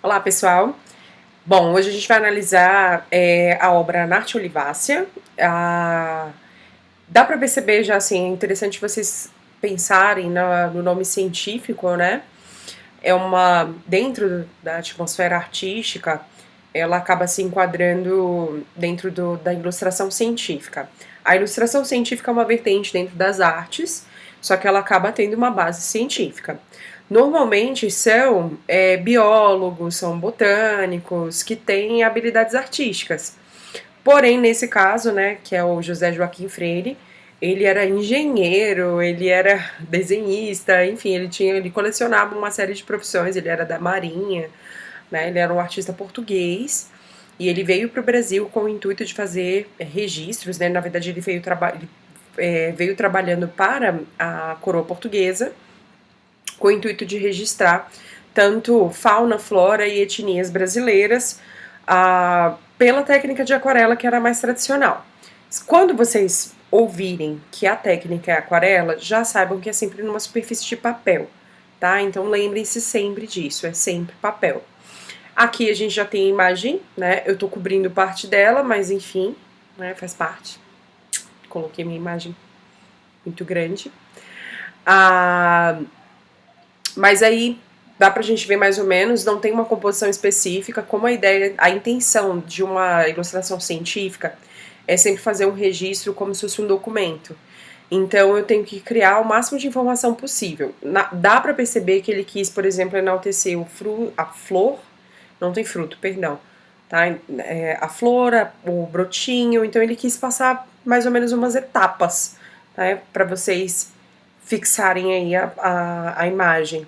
Olá, pessoal. Bom, hoje a gente vai analisar a obra Anarte Olivácea. Dá para perceber já, assim, é interessante vocês pensarem no nome científico, né? Dentro da atmosfera artística, ela acaba se enquadrando dentro da ilustração científica. A ilustração científica é uma vertente dentro das artes, só que ela acaba tendo uma base científica. Normalmente são biólogos, são botânicos que têm habilidades artísticas. Porém, nesse caso, né, que é o José Joaquim Freire, ele era engenheiro, ele era desenhista, enfim, ele colecionava uma série de profissões, ele era da Marinha, né, ele era um artista português, e ele veio para o Brasil com o intuito de fazer registros, né, na verdade ele veio trabalhando para a coroa portuguesa, com o intuito de registrar tanto fauna, flora e etnias brasileiras pela técnica de aquarela, que era a mais tradicional. Quando vocês ouvirem que a técnica é aquarela, já saibam que é sempre numa superfície de papel, tá? Então lembrem-se sempre disso, é sempre papel. Aqui a gente já tem a imagem, né? Eu tô cobrindo parte dela, mas enfim, né? Faz parte. Coloquei minha imagem muito grande. Mas aí dá pra gente ver mais ou menos, não tem uma composição específica, como a intenção de uma ilustração científica é sempre fazer um registro como se fosse um documento. Então eu tenho que criar o máximo de informação possível. Dá pra perceber que ele quis, por exemplo, enaltecer a flor, não tem fruto, perdão, tá? A flor, o brotinho, então ele quis passar mais ou menos umas etapas, tá? Pra vocês fixarem aí a imagem.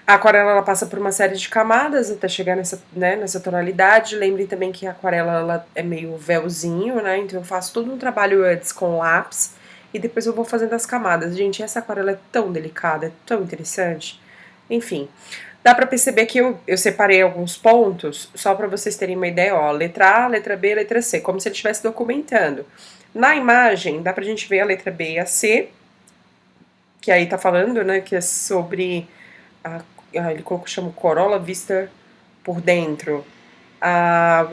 A aquarela ela passa por uma série de camadas até chegar nessa tonalidade. Lembrem também que a aquarela ela é meio véuzinho, né? Então eu faço todo um trabalho antes com lápis e depois eu vou fazendo as camadas. Gente, essa aquarela é tão delicada, é tão interessante. Enfim, dá pra perceber que eu separei alguns pontos só pra vocês terem uma ideia. Ó, letra A, letra B, letra C, como se ele estivesse documentando. Na imagem, dá pra gente ver a letra B e a C, que aí tá falando, né, que é sobre ele chama corola vista por dentro.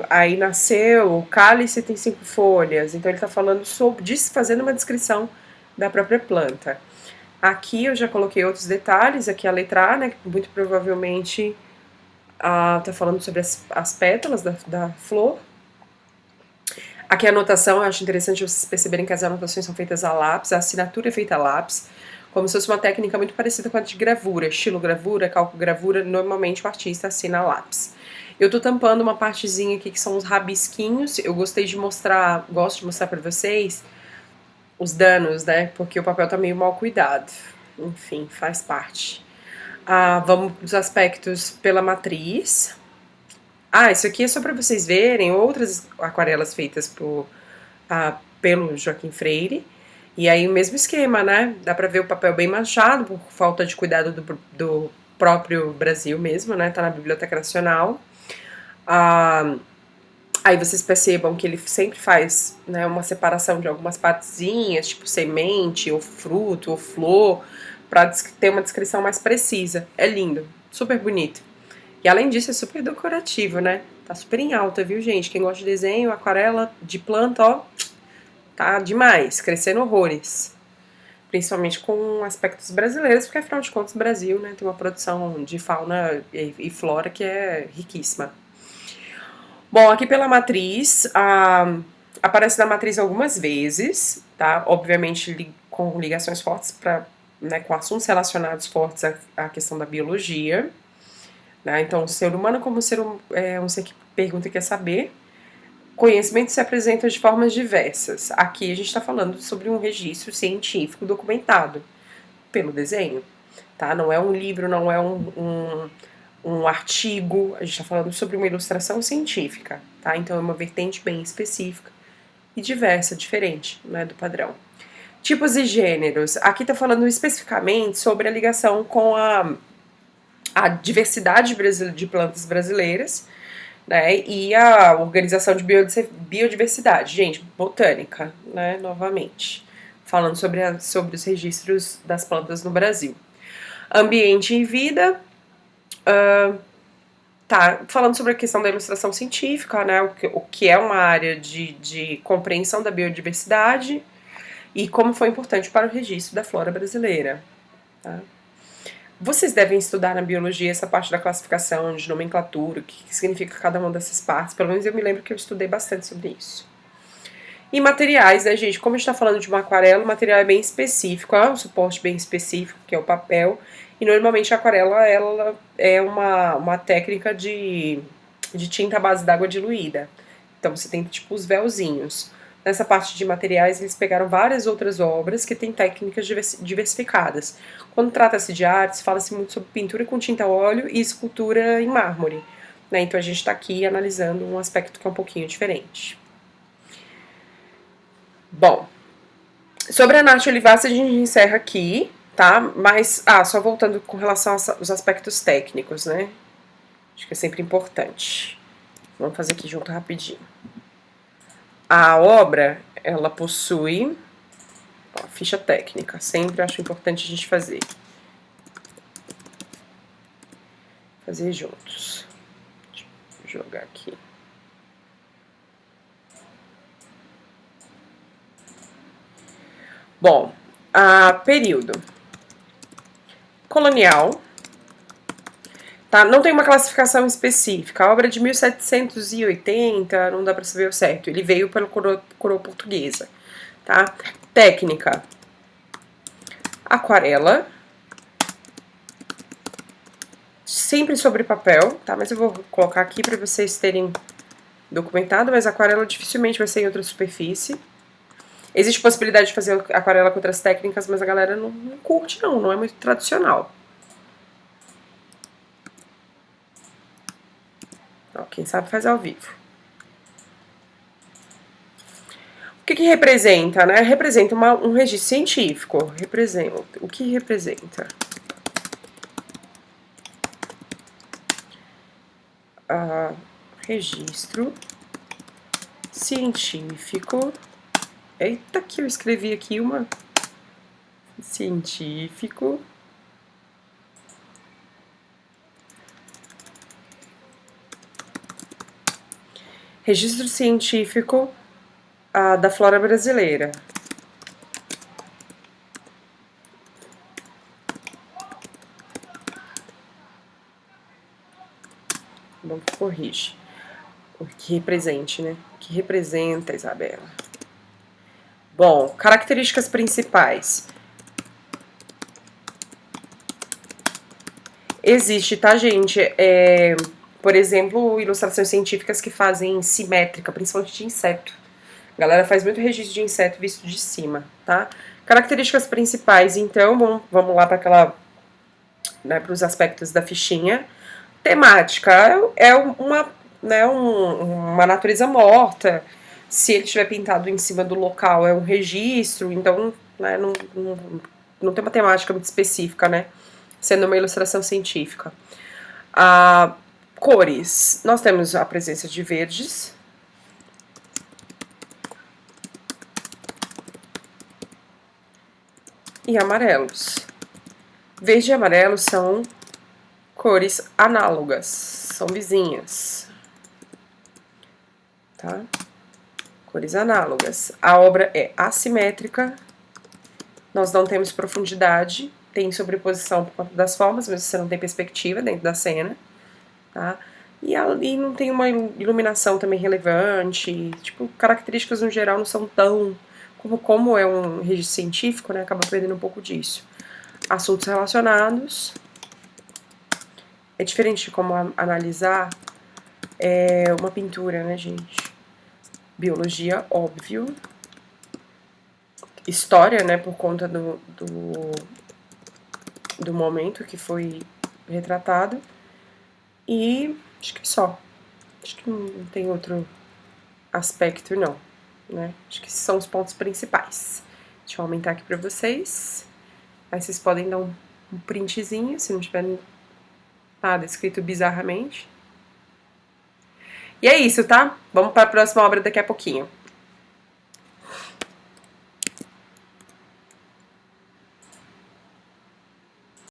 Aí nasceu, o cálice tem 5 folhas, então ele está falando fazendo uma descrição da própria planta. Aqui eu já coloquei outros detalhes, aqui a letra A, né, que muito provavelmente está falando sobre as pétalas da flor. Aqui a anotação, eu acho interessante vocês perceberem que as anotações são feitas a lápis, a assinatura é feita a lápis, como se fosse uma técnica muito parecida com a de gravura, estilo gravura, cálculo gravura, normalmente o artista assina a lápis. Eu tô tampando uma partezinha aqui que são os rabisquinhos, eu gosto de mostrar pra vocês os danos, né, porque o papel tá meio mal cuidado. Enfim, faz parte. Vamos pros aspectos pela matriz. Isso aqui é só para vocês verem outras aquarelas feitas pelo Joaquim Freire. E aí o mesmo esquema, né? Dá pra ver o papel bem manchado por falta de cuidado do próprio Brasil mesmo, né? Tá na Biblioteca Nacional. Aí vocês percebam que ele sempre faz, né, uma separação de algumas partezinhas, tipo semente, ou fruto, ou flor, pra ter uma descrição mais precisa. É lindo, super bonito. E além disso é super decorativo, né? Tá super em alta, viu, gente? Quem gosta de desenho, aquarela de planta, ó, tá demais, crescendo horrores. Principalmente com aspectos brasileiros, porque afinal de contas o Brasil, né, tem uma produção de fauna e flora que é riquíssima. Bom, aqui pela matriz, aparece na matriz algumas vezes, tá? Obviamente com ligações fortes né, com assuntos relacionados fortes à questão da biologia. Né? Então, o ser humano como um ser que pergunta e quer saber. Conhecimento se apresenta de formas diversas. Aqui a gente está falando sobre um registro científico documentado pelo desenho. Tá? Não é um livro, não é um artigo, a gente está falando sobre uma ilustração científica. Tá? Então é uma vertente bem específica e diversa, diferente, né, do padrão. Tipos e gêneros. Aqui está falando especificamente sobre a ligação com a diversidade de plantas brasileiras, né, e a organização de biodiversidade. Gente, botânica, né, novamente, falando sobre os registros das plantas no Brasil. Ambiente e vida, Tá, falando sobre a questão da ilustração científica, né, o que é uma área de compreensão da biodiversidade e como foi importante para o registro da flora brasileira. Tá? Vocês devem estudar na biologia essa parte da classificação, de nomenclatura, o que significa cada uma dessas partes. Pelo menos eu me lembro que eu estudei bastante sobre isso. E materiais, né, gente? Como a gente está falando de uma aquarela, o material é bem específico, é um suporte bem específico, que é o papel. E normalmente a aquarela ela é uma técnica de tinta à base d'água diluída. Então você tem tipo os véuzinhos. Nessa parte de materiais, eles pegaram várias outras obras que têm técnicas diversificadas. Quando trata-se de artes, fala-se muito sobre pintura com tinta a óleo e escultura em mármore. Né? Então a gente está aqui analisando um aspecto que é um pouquinho diferente. Bom, sobre a Nath Olivace a gente encerra aqui, tá? Mas, só voltando com relação aos aspectos técnicos, né? Acho que é sempre importante. Vamos fazer aqui junto rapidinho. A obra, ela possui ficha técnica, sempre acho importante a gente fazer. Fazer juntos. Deixa eu jogar aqui. Bom, período colonial, tá? Não tem uma classificação específica. A obra é de 1780, não dá para saber o certo. Ele veio pela coroa portuguesa, tá? Técnica: aquarela, sempre sobre papel, tá? Mas eu vou colocar aqui para vocês terem documentado, mas aquarela dificilmente vai ser em outra superfície. Existe possibilidade de fazer aquarela com outras técnicas, mas a galera não curte não é muito tradicional. Ó, quem sabe faz ao vivo. O que representa, né? Representa um registro científico. O que representa? Registro científico. Eita, que eu escrevi aqui uma. Científico. Registro científico da flora brasileira. Bom, corrige. O que represente, né? O que representa, Isabela? Bom, características principais. Existe, tá, gente? Por exemplo, ilustrações científicas que fazem simétrica, principalmente de inseto. A galera faz muito registro de inseto visto de cima, tá? Características principais, então, vamos lá para aquela, né, para os aspectos da fichinha. Temática é uma natureza morta. Se ele estiver pintado em cima do local, é um registro, então, né, não tem uma temática muito específica, né? Sendo uma ilustração científica. Cores. Nós temos a presença de verdes. E amarelos. Verde e amarelo são cores análogas, são vizinhas. Tá? Cores análogas. A obra é assimétrica, nós não temos profundidade, tem sobreposição por conta das formas, mas você não tem perspectiva dentro da cena, tá? E ali não tem uma iluminação também relevante, tipo, características no geral não são tão... Como é um registro científico, né, acaba perdendo um pouco disso. Assuntos relacionados. É diferente de como analisar uma pintura, né, gente? Biologia, óbvio. História, né, por conta do momento que foi retratado. E acho que só. Acho que não tem outro aspecto, não. Né? Acho que esses são os pontos principais. Deixa eu aumentar aqui pra vocês. Aí vocês podem dar um printzinho, se não tiver nada escrito bizarramente. E é isso, tá? Vamos para a próxima obra daqui a pouquinho.